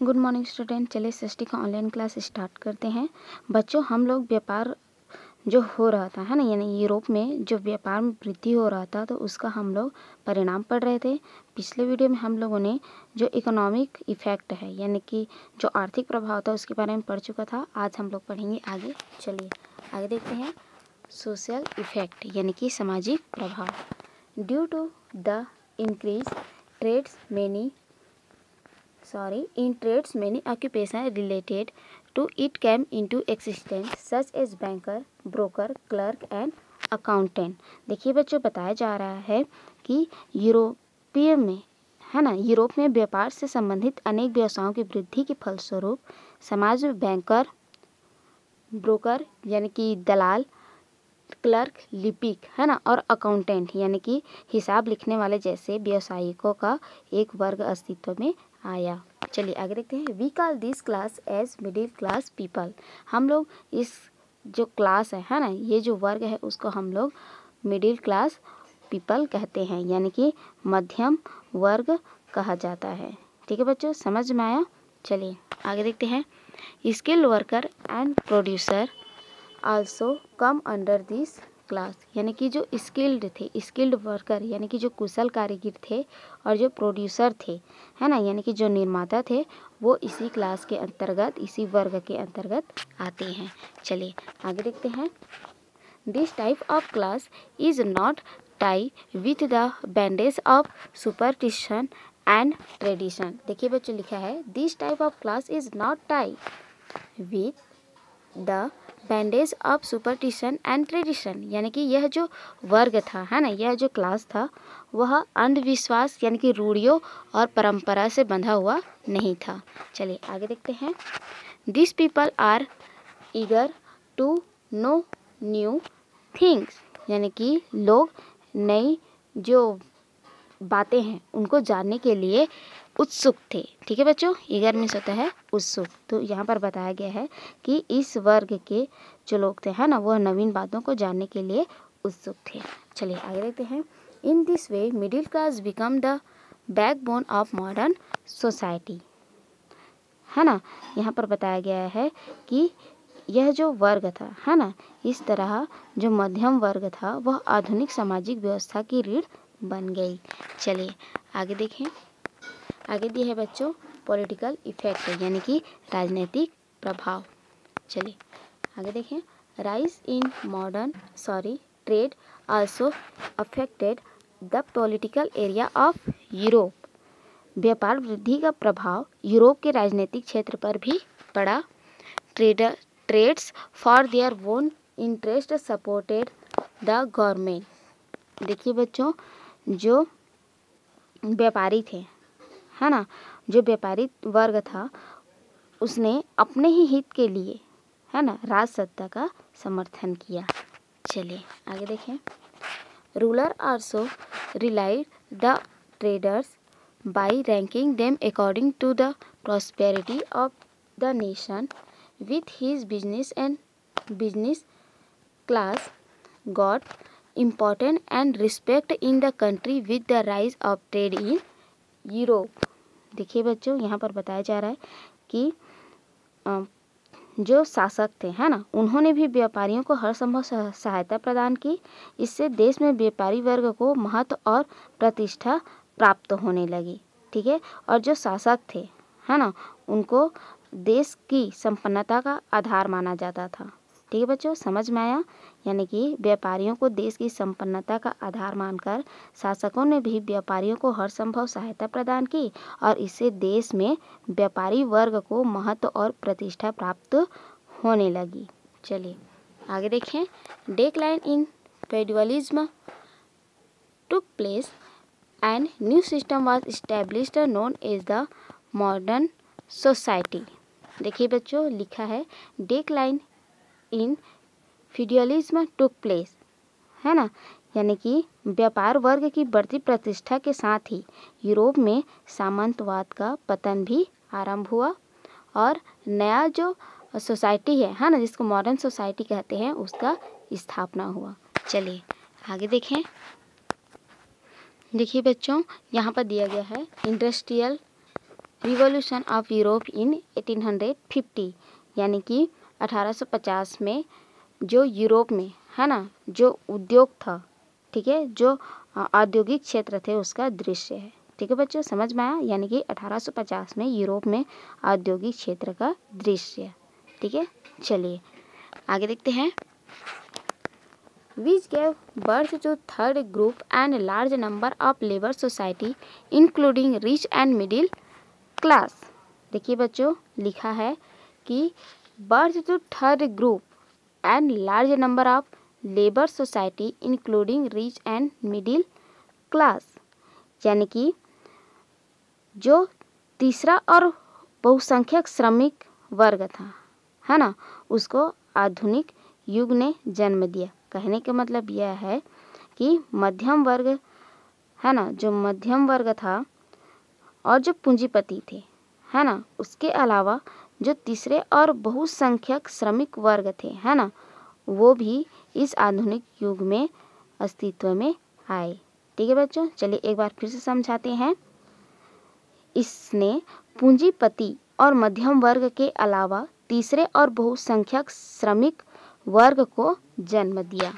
Good morning student. चलिए सृष्टि का online class start करते हैं। बच्चों, हम लोग व्यापार जो हो रहा था है ना, यानी यूरोप में जो व्यापार में वृद्धि हो रहा था तो उसका हम लोग परिणाम पढ़ रहे थे। पिछले वीडियो में हम लोगों ने जो इकोनॉमिक इफेक्ट है यानी कि जो आर्थिक प्रभाव था उसके बारे में पढ़ चुका था। आज हम लोग पढ़ेंगे आगे। चलिए आगे देखते हैं। सोशल इफेक्ट यानी कि सामाजिक प्रभाव। Due to the increase trades many occupations related to it came into existence such as banker, broker, clerk and accountant। देखिए बच्चों, बताया जा रहा है कि यूरोप में व्यापार से संबंधित अनेक व्यवसायों की वृद्धि के फलस्वरूप समाज में बैंकर, ब्रोकर यानी कि दलाल, क्लर्क लिपिक है ना, और अकाउंटेंट यानी कि हिसाब लिखने वाले जैसे व्यवसायिकों का एक वर्ग अस्तित्व में आया। चलिए आगे देखते हैं। We call this class as middle class people. हम लोग इस जो क्लास है ना, ये जो वर्ग है उसको हम लोग मिडिल क्लास पीपल कहते हैं, यानी कि मध्यम वर्ग कहा जाता है। ठीक है बच्चों, समझ में आया। चलिए आगे देखते हैं। Skilled worker and producer also come under this class, यानी कि जो स्किल्ड वर्कर यानी कि जो कुशल कारीगर थे और जो प्रोड्यूसर थे है ना, यानी कि जो निर्माता थे, वो इसी क्लास के अंतर्गत, इसी वर्ग के अंतर्गत आते हैं। चलिए आगे देखते हैं। This type of class is not tie with the bandage of superstition and tradition. देखिए बच्चों, लिखा है this type of class is not tie with the bandage of superstition and tradition, यानी कि यह जो वर्ग था है ना, यह जो क्लास था वह अंधविश्वास यानी कि रूढ़ियों और परंपरा से बंधा हुआ नहीं था। चलिए आगे देखते हैं। This people are eager to know new things, यानी कि लोग नई जो बातें हैं उनको जानने के लिए उत्सुक थे। ठीक है बच्चों, ईगर मीन्स होता है उत्सुक। तो यहाँ पर बताया गया है कि इस वर्ग के जो लोग थे है ना, वह नवीन बातों को जानने के लिए उत्सुक थे। चलिए आगे देखते हैं। In this way middle class become the backbone of modern society, है ना। यहाँ पर बताया गया है कि यह जो वर्ग था है ना, इस तरह जो मध्यम वर्ग था वह आधुनिक सामाजिक व्यवस्था की रीढ़ बन गई। चलिए आगे देखें। आगे दिए है बच्चों पॉलिटिकल इफेक्ट यानी कि राजनीतिक प्रभाव। चलिए आगे देखें। Rise in trade also affected the political area of Europe. व्यापार वृद्धि का प्रभाव यूरोप के राजनीतिक क्षेत्र पर भी पड़ा। Trades for their own interest supported the government. देखिए बच्चों, जो व्यापारी थे है ना, जो व्यापारी वर्ग था उसने अपने ही हित के लिए है ना राज सत्ता का समर्थन किया। चलिए आगे देखें। Ruler also relied the traders by ranking them according to the prosperity of the nation with his business class got important and respect in the country with the rise of trade in Europe. देखिए बच्चों, यहाँ पर बताया जा रहा है कि जो शासक थे है ना, उन्होंने भी व्यापारियों को हर संभव सहायता प्रदान की। इससे देश में व्यापारी वर्ग को महत्व और प्रतिष्ठा प्राप्त होने लगी। ठीक है, और जो शासक थे है ना, उनको देश की संपन्नता का आधार माना जाता था। ठीक है बच्चों, समझ में आया। यानी कि व्यापारियों को देश की संपन्नता का आधार मानकर शासकों ने भी व्यापारियों को हर संभव सहायता प्रदान की और इससे देश में व्यापारी वर्ग को महत्व और प्रतिष्ठा प्राप्त होने लगी। चलिए आगे देखें। Decline in feudalism took place and new system was established known as the modern society. देखिए बच्चों, लिखा है decline in feudalism took place, है ना, यानी कि व्यापार वर्ग की बढ़ती प्रतिष्ठा के साथ ही यूरोप में सामंतवाद का पतन भी आरंभ हुआ और नया जो सोसाइटी है ना, जिसको मॉडर्न सोसाइटी कहते हैं, उसका स्थापना हुआ। चलिए आगे देखें। देखिए बच्चों, यहाँ पर दिया गया है industrial revolution of Europe in 1850, यानी कि 1850 में जो यूरोप में है ना जो उद्योग था, ठीक है, जो औद्योगिक क्षेत्र थे उसका दृश्य है। ठीक है बच्चों, समझ में आया? यानी कि 1850 में यूरोप में औद्योगिक क्षेत्र का दृश्य। ठीक है, चलिए आगे देखते हैं। Which gave birth to third group and large number of labor society including rich and middle class। देखिए बच्चों, लिखा है कि birth to third group and large number of labor society including rich and middle class, यानी कि जो तीसरा और बहुसंख्यक श्रमिक वर्ग था, है ना, उसको आधुनिक युग ने जन्म दिया। कहने का मतलब यह है कि मध्यम वर्ग, है ना, जो मध्यम वर्ग था और जो पूंजीपति थे, है ना, उसके अलावा जो तीसरे और बहुसंख्यक श्रमिक वर्ग थे, है ना, वो भी इस आधुनिक युग में अस्तित्व में आए। ठीक है बच्चों, चलिए एक बार फिर से समझाते हैं। इसने पूंजीपति और मध्यम वर्ग के अलावा तीसरे और बहुसंख्यक श्रमिक वर्ग को जन्म दिया।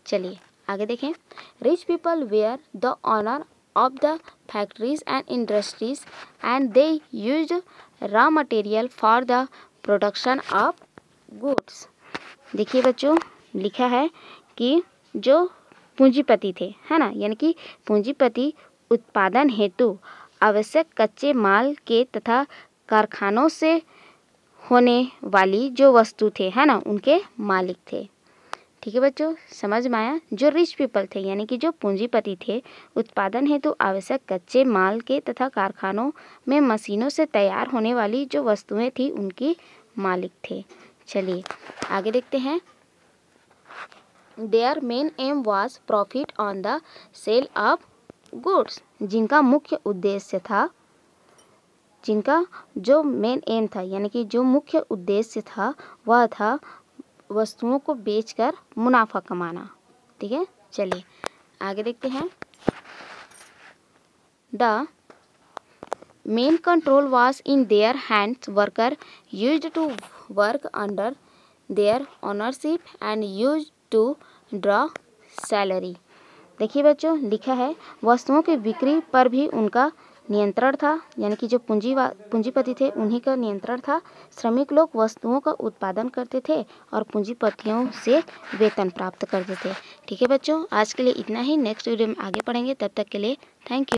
चलिए आगे देखें। Rich people were the owner of the factories and industries and they used raw material for the production of goods. देखिए बच्चों, लिखा है कि जो पूंजीपति थे, है ना, यानी कि पूंजीपति उत्पादन हेतु आवश्यक कच्चे माल के तथा कारखानों से होने वाली जो वस्तु थे, है ना, उनके मालिक थे। ठीक है बच्चों, समझ में आया? जो रिच पीपल थे यानी कि जो पूंजीपति थे, उत्पादन हेतु आवश्यक कच्चे माल के तथा कारखानों में मशीनों से तैयार होने वाली जो वस्तुएं थी उनकी मालिक थे। चलिए आगे देखते हैं। Their main aim was profit on the sale of goods. जिनका मुख्य उद्देश्य था, जिनका जो मेन एम था यानी कि जो मुख्य उद्देश्य था वह था वस्तुओं को बेचकर मुनाफा कमाना। ठीक है, चलिए आगे देखते हैं। The main control was in their hands, worker used to work under their ownership and used to draw salary. देखिए बच्चों, लिखा है वस्तुओं की बिक्री पर भी उनका नियंत्रण था, यानी कि जो पूंजीपति थे उन्हीं का नियंत्रण था। श्रमिक लोग वस्तुओं का उत्पादन करते थे और पूंजीपतियों से वेतन प्राप्त करते थे। ठीक है बच्चों, आज के लिए इतना ही। नेक्स्ट वीडियो में आगे पढ़ेंगे, तब तक के लिए थैंक यू।